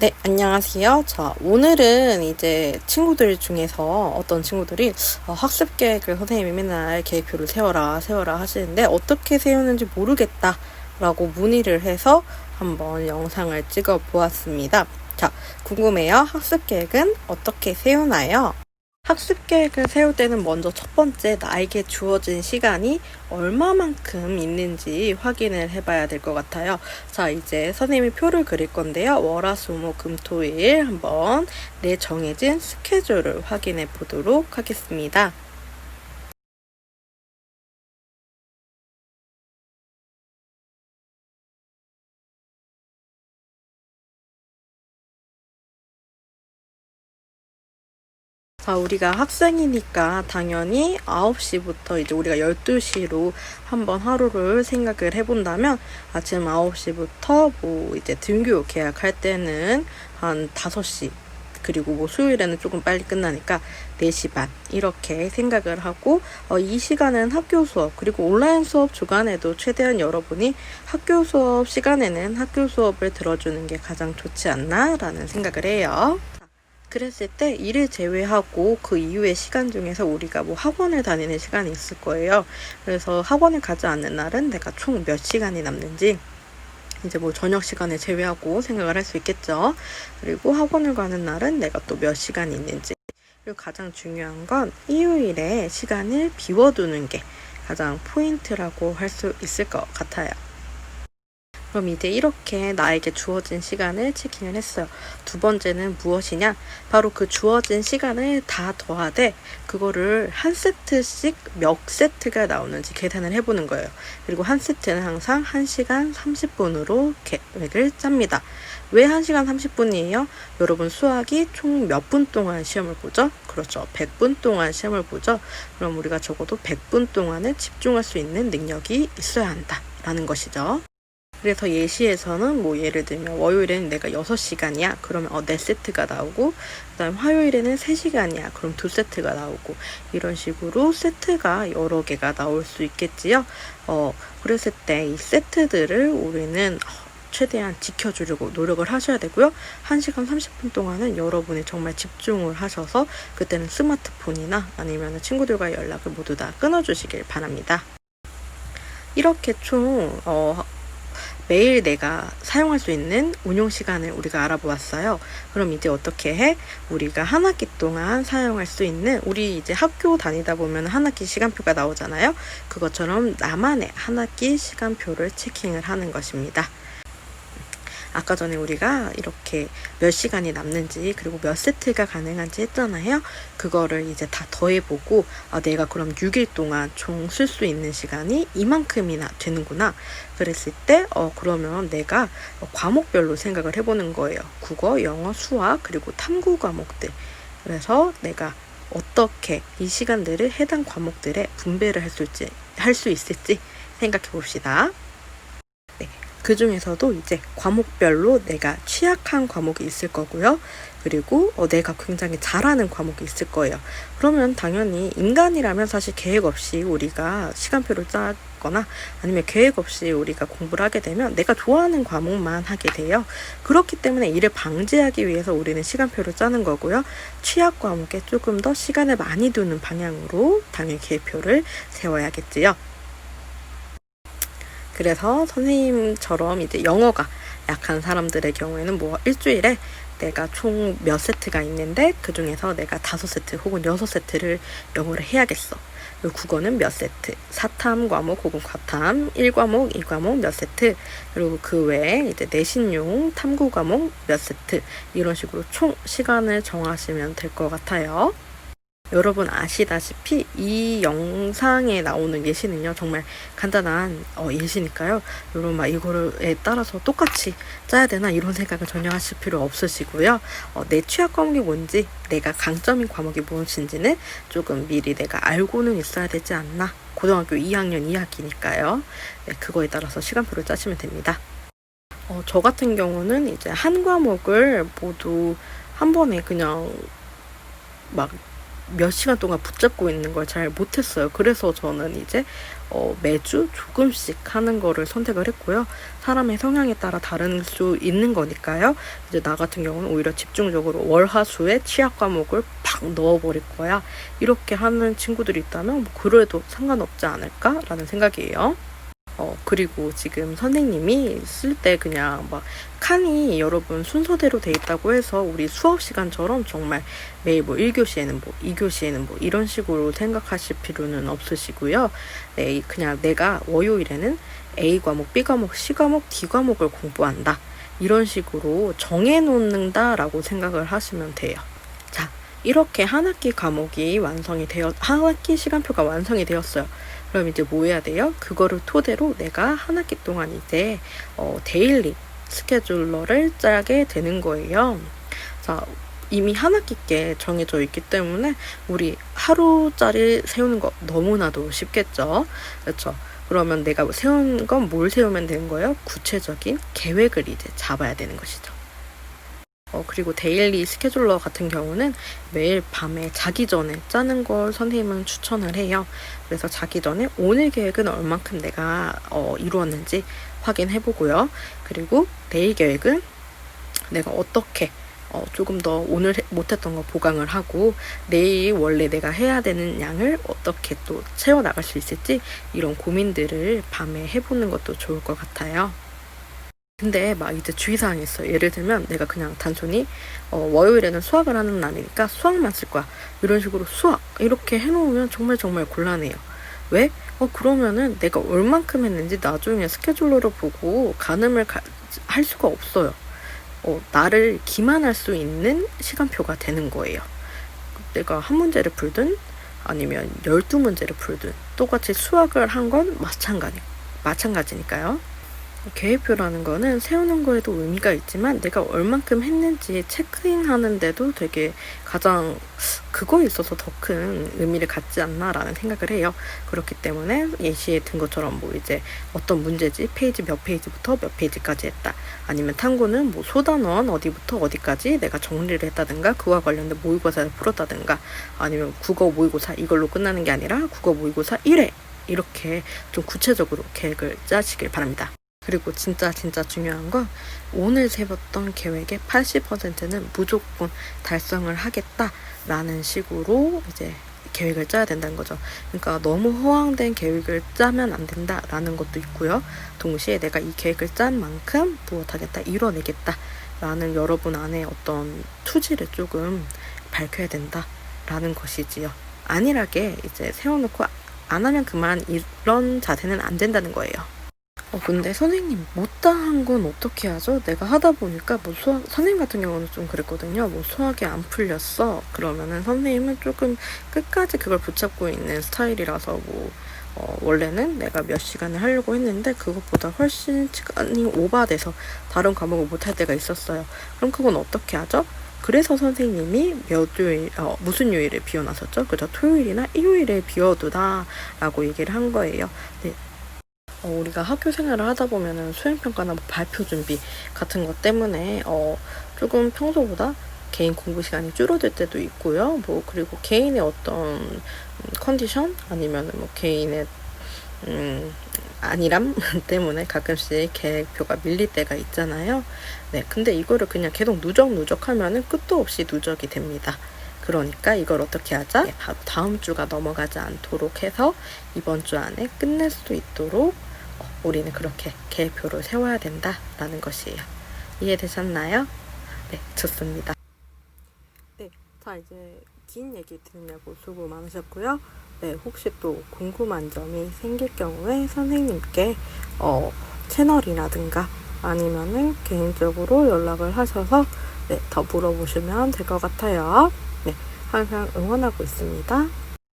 네, 안녕하세요. 오늘은 이제 친구들 중에서 어떤 친구들이 학습 계획을 선생님이 맨날 계획표를 세워라, 세워라 하시는데 어떻게 세우는지 모르겠다 라고 문의를 해서 한번 영상을 찍어 보았습니다. 자, 궁금해요. 학습 계획은 어떻게 세우나요? 학습 계획을 세울 때는 먼저 첫 번째 나에게 주어진 시간이 얼마만큼 있는지 확인을 해봐야 될 것 같아요. 자, 이제 선생님이 표를 그릴 건데요. 월화수목금토일 한번 내 정해진 스케줄을 확인해 보도록 하겠습니다. 자, 우리가 학생이니까 당연히 9시부터 이제 우리가 12시로 한번 하루를 생각을 해본다면 아침 9시부터 뭐 이제 등교 계약할 때는 한 5시, 그리고 뭐 수요일에는 조금 빨리 끝나니까 4시 반 이렇게 생각을 하고 이 시간은 학교 수업 그리고 온라인 수업 주간에도 최대한 여러분이 학교 수업 시간에는 학교 수업을 들어주는 게 가장 좋지 않나라는 생각을 해요. 그랬을 때 일을 제외하고 그 이후의 시간 중에서 우리가 뭐 학원을 다니는 시간이 있을 거예요. 그래서 학원을 가지 않는 날은 내가 총 몇 시간이 남는지 이제 뭐 저녁 시간을 제외하고 생각을 할 수 있겠죠. 그리고 학원을 가는 날은 내가 또 몇 시간이 있는지. 그리고 가장 중요한 건 일요일에 시간을 비워두는 게 가장 포인트라고 할 수 있을 것 같아요. 그럼 이제 이렇게 나에게 주어진 시간을 체킹을 했어요. 두 번째는 무엇이냐? 바로 그 주어진 시간을 다 더하되 그거를 한 세트씩 몇 세트가 나오는지 계산을 해보는 거예요. 그리고 한 세트는 항상 1시간 30분으로 계획을 짭니다. 왜 1시간 30분이에요? 여러분 수학이 총 몇 분 동안 시험을 보죠? 그렇죠. 100분 동안 시험을 보죠. 그럼 우리가 적어도 100분 동안은 집중할 수 있는 능력이 있어야 한다라는 것이죠. 그래서 예시에서는 뭐 예를 들면 월요일에는 내가 6시간이야. 그러면 4세트가 나오고 그다음 화요일에는 3시간이야. 그럼 2세트가 나오고 이런 식으로 세트가 여러 개가 나올 수 있겠지요. 그랬을 때 이 세트들을 우리는 최대한 지켜주려고 노력을 하셔야 되고요. 1시간 30분 동안은 여러분이 정말 집중을 하셔서 그때는 스마트폰이나 아니면 친구들과의 연락을 모두 다 끊어주시길 바랍니다. 이렇게 총 매일 내가 사용할 수 있는 운용 시간을 우리가 알아보았어요. 그럼 이제 어떻게 해? 우리가 한 학기 동안 사용할 수 있는, 우리 이제 학교 다니다 보면 한 학기 시간표가 나오잖아요. 그것처럼 나만의 한 학기 시간표를 체킹을 하는 것입니다. 아까 전에 우리가 이렇게 몇 시간이 남는지 그리고 몇 세트가 가능한지 했잖아요. 그거를 이제 다 더해보고 내가 그럼 6일 동안 총 쓸 수 있는 시간이 이만큼이나 되는구나. 그랬을 때 그러면 내가 과목별로 생각을 해보는 거예요. 국어, 영어, 수학 그리고 탐구 과목들. 그래서 내가 어떻게 이 시간들을 해당 과목들에 분배를 할 수 있을지 생각해 봅시다. 네. 그 중에서도 이제 과목별로 내가 취약한 과목이 있을 거고요. 그리고 내가 굉장히 잘하는 과목이 있을 거예요. 그러면 당연히 인간이라면 사실 계획 없이 우리가 시간표를 짜거나 아니면 계획 없이 우리가 공부를 하게 되면 내가 좋아하는 과목만 하게 돼요. 그렇기 때문에 이를 방지하기 위해서 우리는 시간표를 짜는 거고요. 취약 과목에 조금 더 시간을 많이 두는 방향으로 당연히 계획표를 세워야겠지요. 그래서 선생님처럼 이제 영어가 약한 사람들의 경우에는 뭐 일주일에 내가 총 몇 세트가 있는데 그 중에서 내가 5세트 혹은 6세트를 영어를 해야겠어. 그리고 국어는 몇 세트, 사탐 과목 혹은 과탐, 1과목, 2과목 몇 세트, 그리고 그 외에 이제 내신용 탐구 과목 몇 세트, 이런 식으로 총 시간을 정하시면 될 것 같아요. 여러분 아시다시피 이 영상에 나오는 예시는요 정말 간단한 예시니까요. 여러분 막 이거에 따라서 똑같이 짜야 되나 이런 생각을 전혀 하실 필요 없으시고요. 내 취약 과목이 뭔지, 내가 강점인 과목이 무엇인지는 조금 미리 내가 알고는 있어야 되지 않나. 고등학교 2학년 2학기니까요. 네, 그거에 따라서 시간표를 짜시면 됩니다. 저 같은 경우는 이제 한 과목을 모두 한 번에 그냥 막 몇 시간 동안 붙잡고 있는 걸 잘 못했어요. 그래서 저는 이제 매주 조금씩 하는 거를 선택을 했고요. 사람의 성향에 따라 다를 수 있는 거니까요. 이제 나 같은 경우는 오히려 집중적으로 월화수에 취약 과목을 팍 넣어버릴 거야. 이렇게 하는 친구들이 있다면 뭐 그래도 상관없지 않을까라는 생각이에요. 그리고 지금 선생님이 쓸 때 그냥 막 칸이 여러분 순서대로 돼 있다고 해서 우리 수업 시간처럼 정말 매일 뭐 1교시에는 뭐 2교시에는 뭐 이런 식으로 생각하실 필요는 없으시고요. 네, 그냥 내가 월요일에는 A 과목, B 과목, C 과목, D 과목을 공부한다. 이런 식으로 정해놓는다라고 생각을 하시면 돼요. 자, 이렇게 한 학기 과목이 한 학기 시간표가 완성이 되었어요. 그럼 이제 뭐 해야 돼요? 그거를 토대로 내가 한 학기 동안 이제 데일리 스케줄러를 짜게 되는 거예요. 자, 이미 한 학기께 정해져 있기 때문에 우리 하루짜리 세우는 거 너무나도 쉽겠죠? 그렇죠? 그러면 내가 세운 건 뭘 세우면 되는 거예요? 구체적인 계획을 이제 잡아야 되는 것이죠. 그리고 데일리 스케줄러 같은 경우는 매일 밤에 자기 전에 짜는 걸 선생님은 추천을 해요. 그래서 자기 전에 오늘 계획은 얼만큼 내가 이루었는지 확인해 보고요. 그리고 내일 계획은 내가 어떻게 조금 더 오늘 못했던 거 보강을 하고 내일 원래 내가 해야 되는 양을 어떻게 또 채워나갈 수 있을지 이런 고민들을 밤에 해보는 것도 좋을 것 같아요. 근데 막 이제 주의사항이 있어요. 예를 들면 내가 그냥 단순히 월요일에는 수학을 하는 날이니까 수학만 쓸 거야. 이런 식으로 수학 이렇게 해놓으면 정말 곤란해요. 왜? 그러면은 내가 얼만큼 했는지 나중에 스케줄러를 보고 가늠을 할 수가 없어요. 나를 기만할 수 있는 시간표가 되는 거예요. 내가 한 문제를 풀든 아니면 12문제를 풀든 똑같이 수학을 한 건 마찬가지니까요. 계획표라는 거는 세우는 거에도 의미가 있지만 내가 얼만큼 했는지 체크인하는데도 되게 가장 그거에 있어서 더 큰 의미를 갖지 않나라는 생각을 해요. 그렇기 때문에 예시에 든 것처럼 뭐 이제 어떤 문제지 페이지 몇 페이지부터 몇 페이지까지 했다. 아니면 탐구는 뭐 소단원 어디부터 어디까지 내가 정리를 했다든가 그와 관련된 모의고사를 풀었다든가 아니면 국어 모의고사 이걸로 끝나는 게 아니라 국어 모의고사 1회 이렇게 좀 구체적으로 계획을 짜시길 바랍니다. 그리고 진짜 중요한 건 오늘 세웠던 계획의 80%는 무조건 달성을 하겠다라는 식으로 이제 계획을 짜야 된다는 거죠. 그러니까 너무 허황된 계획을 짜면 안 된다라는 것도 있고요. 동시에 내가 이 계획을 짠 만큼 무엇하겠다, 이뤄내겠다라는 여러분 안에 어떤 투지를 조금 밝혀야 된다라는 것이지요. 안일하게 이제 세워놓고 안 하면 그만 이런 자세는 안 된다는 거예요. 근데 선생님 못다한 건 어떻게 하죠? 내가 하다 보니까 뭐 선생님 같은 경우는 좀 그랬거든요. 뭐 수학이 안 풀렸어. 그러면은 선생님은 조금 끝까지 그걸 붙잡고 있는 스타일이라서 뭐 원래는 내가 몇 시간을 하려고 했는데 그것보다 훨씬 시간이 오버돼서 다른 과목을 못할 때가 있었어요. 그럼 그건 어떻게 하죠? 그래서 선생님이 무슨 요일에 비워놨었죠? 그죠? 토요일이나 일요일에 비워두다라고 얘기를 한 거예요. 네. 우리가 학교 생활을 하다 보면은 수행평가나 뭐 발표 준비 같은 것 때문에 조금 평소보다 개인 공부 시간이 줄어들 때도 있고요. 뭐 그리고 개인의 어떤 컨디션 아니면은 뭐 개인의 안일함 때문에 가끔씩 계획표가 밀릴 때가 있잖아요. 네, 근데 이거를 그냥 계속 누적하면은 끝도 없이 누적이 됩니다. 그러니까 이걸 어떻게 하자? 네, 바로 다음 주가 넘어가지 않도록 해서 이번 주 안에 끝낼 수 있도록 우리는 그렇게 계획표를 세워야 된다라는 것이에요. 이해되셨나요? 네, 좋습니다. 네, 자 이제 긴 얘기 들으려고 수고 많으셨고요. 네, 혹시 또 궁금한 점이 생길 경우에 선생님께 채널이라든가 아니면은 개인적으로 연락을 하셔서 더 물어보시면 될 것 같아요. 네, 항상 응원하고 있습니다.